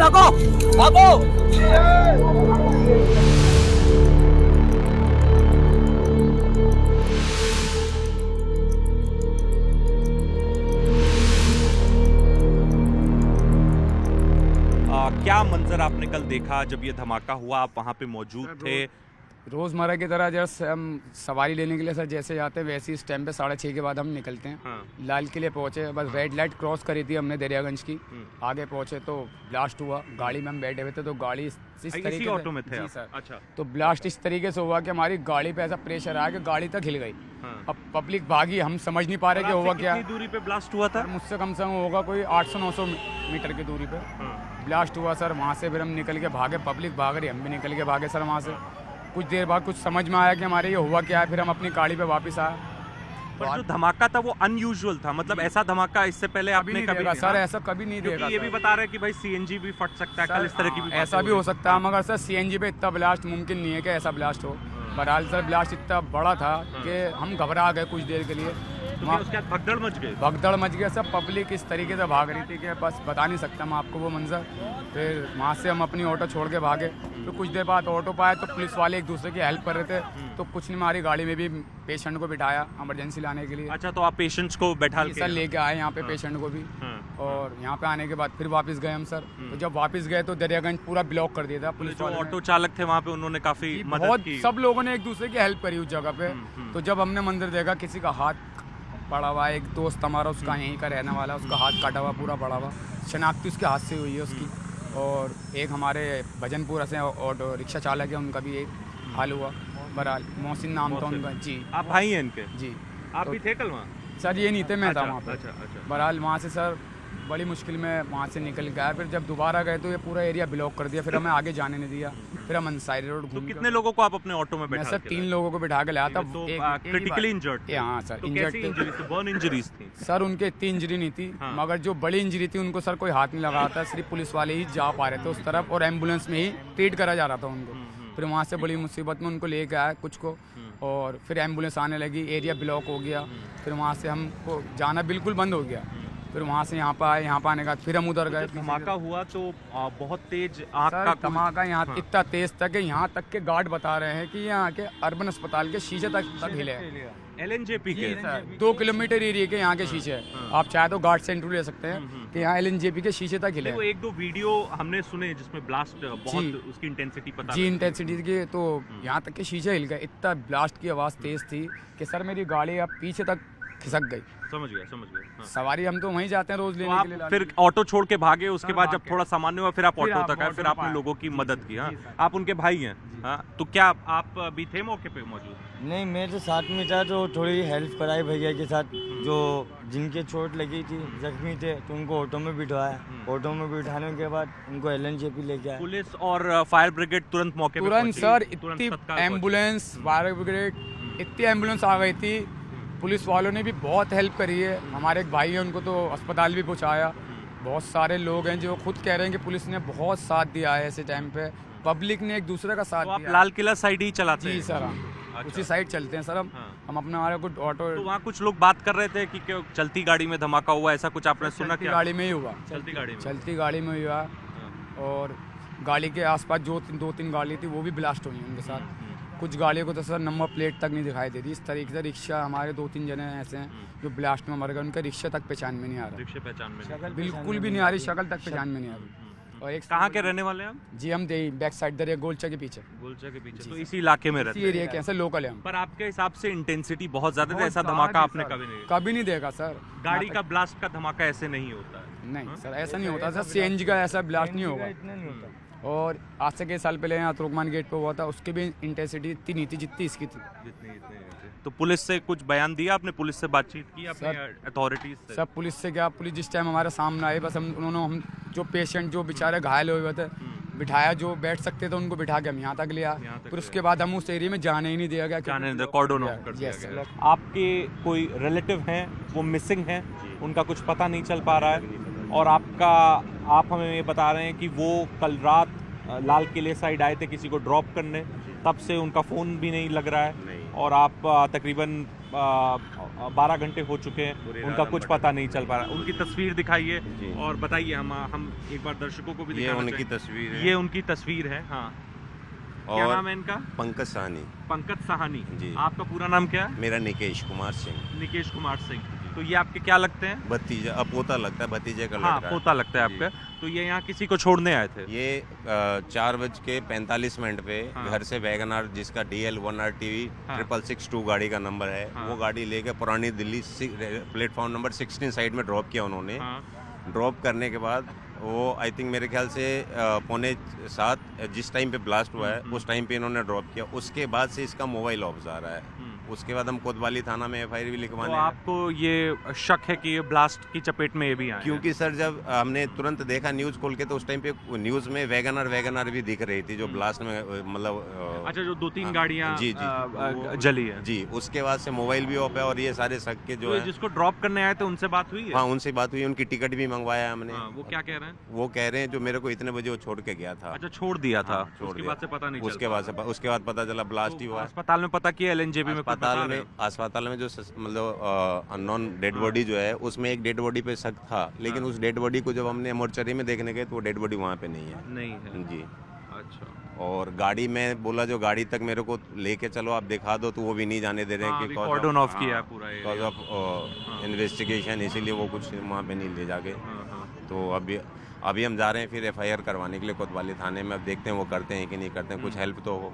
भागो भागो। क्या मंजर आपने कल देखा जब ये धमाका हुआ? आप वहाँ पे मौजूद थे? रोज़मर्रा की तरह जैसे हम सवारी लेने के लिए सर जैसे जाते हैं वैसे ही इस टाइम पे 6:30 के बाद हम निकलते हैं। हाँ। लाल किले पहुँचे, बस रेड लाइट क्रॉस करी थी हमने दरियागंज की। आगे पहुँचे तो ब्लास्ट हुआ। गाड़ी में हम बैठे हुए थे तो गाड़ी इस तरीके इसी से, ऑटो में थे जी आप? सर। अच्छा। तो ब्लास्ट इस तरीके से हुआ कि हमारी गाड़ी पे ऐसा प्रेशर आया कि गाड़ी तक हिल गई। हाँ। अब पब्लिक भागी, हम समझ नहीं पा रहे कि हुआ क्या। कितनी दूरी पे ब्लास्ट हुआ था? मुझसे कम से कम होगा कोई 800-900 मीटर की दूरी पे हाँ। ब्लास्ट हुआ सर। वहाँ से फिर हम निकल के भागे, पब्लिक भाग रही, हम भी निकल के भागे सर वहाँ से। कुछ देर बाद कुछ समझ में आया कि हमारे ये हुआ क्या है, फिर हम अपनी गाड़ी पे वापस आए। पर जो धमाका था वो अनयूजुअल था, मतलब ऐसा धमाका इससे पहले आपने कभी देखा सर, नहीं? ऐसा कभी नहीं देखा। क्योंकि ये भी बता रहे हैं कि भाई सीएनजी भी फट सकता है, कल इस तरह की भी ऐसा भी हो सकता है, मगर सर सीएनजी पे इतना ब्लास्ट मुमकिन नहीं है कि ऐसा ब्लास्ट हो। बहरहाल सर ब्लास्ट इतना बड़ा था कि हम घबरा गए कुछ देर के लिए। तो उसके बाद भगदड़ मच गई? भगदड़ मच गया सब, पब्लिक इस तरीके से भाग रही थी कि बस बता नहीं सकता मैं आपको वो मंजर। फिर वहाँ से हम अपनी ऑटो छोड़ के भागे। तो कुछ देर बाद ऑटो पाए तो पुलिस वाले एक दूसरे की हेल्प कर रहे थे। तो कुछ नहीं, हमारी गाड़ी में भी पेशेंट को बिठाया इमरजेंसी लाने के लिए। अच्छा, तो आप पेशेंट्स को बैठा के सर लेके आए यहाँ पे पेशेंट को भी। और यहाँ पे आने के बाद फिर वापस गए हम सर। तो जब वापस गए तो दरियागंज पूरा ब्लॉक कर दिया था पुलिस जो वालों ने। ऑटो चालक थे वहाँ पे उन्होंने काफी मदद बहुत की। सब लोगों ने एक दूसरे की हेल्प करी उस जगह पे। तो जब हमने मंदिर देखा, किसी का हाथ पड़ा हुआ, एक दोस्त हमारा उसका यहीं का रहने वाला, उसका हाथ काटा हुआ पूरा पड़ा हुआ, शनाख्ती उसके हाथ से हुई है उसकी। और एक हमारे भजनपुर से ऑटो रिक्शा चालक है, उनका भी एक हाल हुआ। बहरहाल मोहसिन नाम था उनका। जी, आप भाई हैं इनके? जी। आप भी थे कल वहाँ? सर ये नहीं थे, मैं था वहाँ पे। अच्छा। बहरहाल वहाँ से सर बड़ी मुश्किल में वहाँ से निकल के आया। फिर जब दोबारा गए तो ये पूरा एरिया ब्लॉक कर दिया, फिर हमें आगे जाने नहीं दिया। फिर हम अंसारी रोड तो घूम कितने लोगों को आप अपने ऑटो में मैं बैठा सर के 3 लाए? लोगों को बिठा के लाया था। तो एक क्रिटिकली इंजर्ड? हाँ सर, तो इंजर्ड कैसी थे। इंजरीज थी? बर्न इंजरीज थी? सर उनके इतनी इंजरी नहीं थी। हाँ। मगर जो बड़ी इंजरी थी उनको सर कोई हाथ नहीं लगा रहा था, सिर्फ पुलिस वाले ही जा पा रहे थे उस तरफ, और एम्बुलेंस में ही ट्रीट करा जा रहा था उनको। फिर वहाँ से बड़ी मुसीबत में उनको लेके आया कुछ को, और फिर एम्बुलेंस आने लगी, एरिया ब्लॉक हो गया। फिर वहाँ से हमको जाना बिल्कुल बंद हो गया। फिर वहाँ से यहाँ पर आए, यहाँ पर आने के बाद फिर हम उधर गए। धमाका हुआ तो बहुत तेज आग सर का धमाका यहाँ हाँ। इतना तेज था कि यहाँ तक के गार्ड बता रहे हैं कि यहाँ के अर्बन अस्पताल के शीशे तक हिले हैं। एलएनजेपी के? 2 किलोमीटर एरिया के यहाँ के शीशे हैं। आप चाहे तो गार्ड से इंटरव्यू ले सकते हैं कि यहाँ एलएनजेपी के शीशे तक हिले वो हैं। 1-2 वीडियो हमने सुने जिसमें ब्लास्ट बहुत उसकी इंटेंसिटी पता जी इंटेंसिटी की, तो यहाँ तक के शीशे हिल गए। इतना ब्लास्ट की आवाज़ तेज थी कि सर मेरी गाड़ी अब पीछे तक खिसक गई। समझ गया हाँ। सवारी हम तो वहीं जाते हैं रोज तो लेने आप के लिए। फिर ऑटो छोड़ के भागे, उसके सर, बाद भाग जब के। थोड़ा सामान्य हुआ फिर आप फिर ऑटो आप तक आए, ऑटो फिर में आपने पाए। लोगों की मदद की। हाँ, जी, सर। आप उनके भाई हैं? हाँ, तो क्या आप अभी थे मौके पे मौजूद? नहीं, मैं तो साथ में था, तो थोड़ी हेल्प कराई भैया के साथ। जो जिनके चोट लगी थी, जख्मी थे, तो उनको ऑटो में बिठाया। ऑटो में बिठाने के बाद उनको एलएनजेपी लेके आए। पुलिस और फायर ब्रिगेड तुरंत मौके पे तुरंत पहुंची? सर तुरंत इतनी तत्काल पहुंची? एम्बुलेंस, फायर ब्रिगेड, इतनी एम्बुलेंस आ गई थी। पुलिस वालों ने भी बहुत हेल्प करी है। हमारे एक भाई हैं, उनको तो अस्पताल भी पहुंचाया। बहुत सारे लोग हैं जो खुद कह रहे हैं कि पुलिस ने बहुत साथ दिया है ऐसे टाइम पे। पब्लिक ने एक दूसरे का साथ तो आप दिया। लाल किला साइड ही चलाते जी हैं? सर, हम अच्छा। उसी साइड चलते हैं सर। हम अपना हमारा कुछ ऑटो तो वहाँ कुछ लोग बात कर रहे थे कि क्यों चलती गाड़ी में धमाका हुआ, ऐसा कुछ आपने सुना? चलती क्या गाड़ी में ही हुआ। चलती गाड़ी में? चलती गाड़ी में हुआ। और गाड़ी के आसपास जो 2-3 गाड़ी थी वो भी ब्लास्ट हुई उनके साथ। कुछ गाड़ियों को तो सर नंबर प्लेट तक नहीं दिखाई दे रही। इस तरीके से रिक्शा, हमारे 2-3 जने ऐसे हैं जो ब्लास्ट में मर गए, उनका रिक्शा तक पहचान में नहीं आ रहा। रिक्शे पहचान में नहीं। बिल्कुल भी नहीं आ रही, शक्ल तक पहचान में नहीं आ रही। और एक कहाँ के रहने वाले हैं आप? जी हम दे बैक साइड दरिया गोलचा के पीछे, गोलचा के पीछे। तो इसी इलाके में रहते इसी हैं? एरिया के हैं सर, लोकल है हम। पर आपके हिसाब से इंटेंसिटी बहुत ज्यादा था, बहुत ऐसा ज्यादा धमाका थी आपने सर। कभी नहीं? कभी नहीं देखा सर। गाड़ी का ब्लास्ट का धमाका ऐसे नहीं होता है? नहीं सर, ऐसा नहीं होता सर। सीएनजी का ऐसा ब्लास्ट नहीं होगा। इतना नहीं होता। और आज से कई साल पहले यहाँ तुर्कमान गेट पे हुआ था, उसकी भी इंटेंसिटी इतनी नहीं थी जितनी इसकी थी। तो पुलिस से कुछ बयान दिया आपने? पुलिस से बातचीत की अपने अथॉरिटीज से? सब पुलिस से क्या, पुलिस जिस टाइम हमारे सामने आई, बस हम जो पेशेंट जो बेचारे घायल हुए थे बिठाया, जो बैठ सकते थे उनको बिठा के हम यहाँ तक लिया। फिर उसके बाद हम उस एरिया में जाने ही नहीं दिया गया। जाने नहीं दिया, कॉर्डन ऑफ कर दिया Yes, गया। आपके कोई रिलेटिव हैं वो मिसिंग हैं, उनका कुछ पता नहीं चल पा रहा है, और आप हमें ये बता रहे हैं कि वो कल रात लाल किले साइड आए थे किसी को ड्रॉप करने, तब से उनका फ़ोन भी नहीं लग रहा है, और आप तकरीबन 12 घंटे हो चुके हैं, उनका कुछ पता नहीं चल पा रहा। उनकी तस्वीर दिखाइए जी। और बताइए, हम एक बार दर्शकों को भी ये दिखाना उनकी चाहेंगे। तस्वीर है। ये उनकी तस्वीर है। हाँ, क्या और नाम है इनका? पंकज साहनी। पंकज साहनी जी। आपका पूरा नाम क्या है? मेरा निकेश कुमार सिंह। निकेश कुमार सिंह। तो ये आपके क्या लगते हैं? भतीजा, अब पोता लगता है, भतीजे का हाँ, लड़का पोता लगता है जी। आपका। तो ये यहाँ किसी को छोड़ने आए थे? ये 4:45 पे हाँ। घर से वैगनआर, जिसका DL 1RTV हाँ। 6662 गाड़ी का नंबर है, हाँ। वो गाड़ी लेके पुरानी दिल्ली प्लेटफॉर्म नंबर 16 साइड में ड्रॉप किया उन्होंने। हाँ। ड्रॉप करने के बाद वो आई थिंक मेरे ख्याल से 6:45 जिस टाइम पे ब्लास्ट हुआ है उस टाइम पे इन्होंने ड्रॉप किया। उसके बाद से इसका मोबाइल ऑफ आ रहा है। उसके बाद हम कोतवाली थाना में FIR भी लिखवाने तो आपको ये शक है कि ये ब्लास्ट की चपेट में ये भी आए? क्योंकि सर जब हमने तुरंत देखा न्यूज़ खोल के तो उस टाइम पे न्यूज़ में वैगनआर भी दिख रही थी जो ब्लास्ट में मतलब अच्छा, जो 2-3 हाँ, गाड़ियाँ जी, जी। जली है। जी, उसके बाद से मोबाइल भी ऑफ है और ये सारे शक के जो तो है। जिसको ड्रॉप करने आए थे उनसे बात हुई है? हाँ, उनसे बात हुई, उनकी टिकट भी मंगवाया हमने। हाँ, वो क्या कह रहे हैं? वो कह रहे हैं जो मेरे को इतने बजे वो छोड़ के गया था। अच्छा, छोड़ दिया था। हाँ, छोड़ उसके दिया। बाद से पता नहीं चल उसके बाद पता चला ब्लास्ट ही तो हुआ है। अस्पताल में पता किया LNJB में? कुछ बता रहे हो? अस्पताल में जो मतलब अननोन डेड बॉडी जो है उसमें एक डेड बॉडी पे शक था, लेकिन उस डेड बॉडी को जब हमने मोर्चरी में देखने गए तो वो डेड बॉडी वहाँ पे नहीं है। नहीं है। जी। अच्छा। और गाड़ी में बोला जो गाड़ी तक मेरे को लेके चलो आप दिखा दो, तो वो भी नहीं जाने दे रहे हाँ, हैं अभी कि कॉर्डन ऑफ किया है पूरा area। बिकॉज ऑफ इन्वेस्टिगेशन, इसीलिए वो कुछ वहाँ पे नहीं ले जाके। हाँ, हाँ। तो अभी हम जा रहे हैं फिर FIR करवाने के लिए कोतवाली थाने में। अब देखते हैं वो करते हैं कि नहीं करते हैं, कुछ हेल्प तो हो।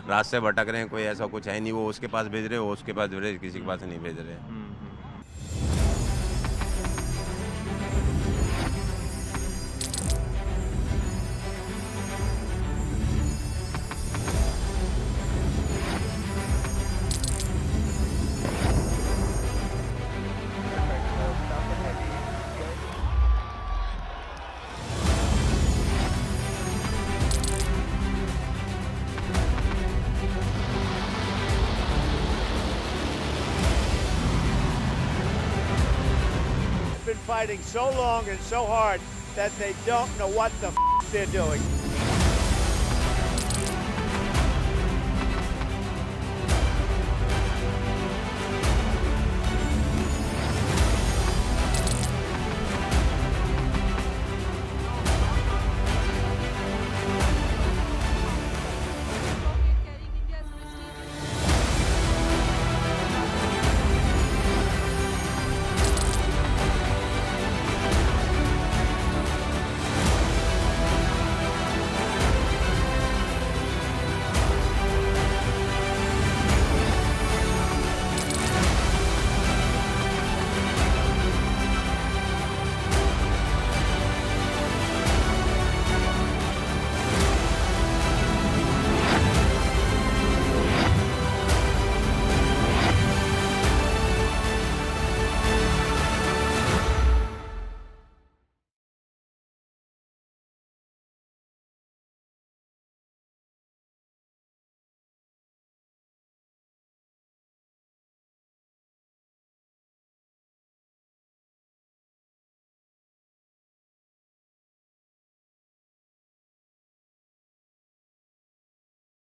रात से भटक रहे हैं, कोई ऐसा कुछ है नहीं, वो उसके पास भेज रहे हो, उसके पास भेज रहे, किसी के पास नहीं भेज रहे। Been fighting so long and so hard that they don't know what the they're doing.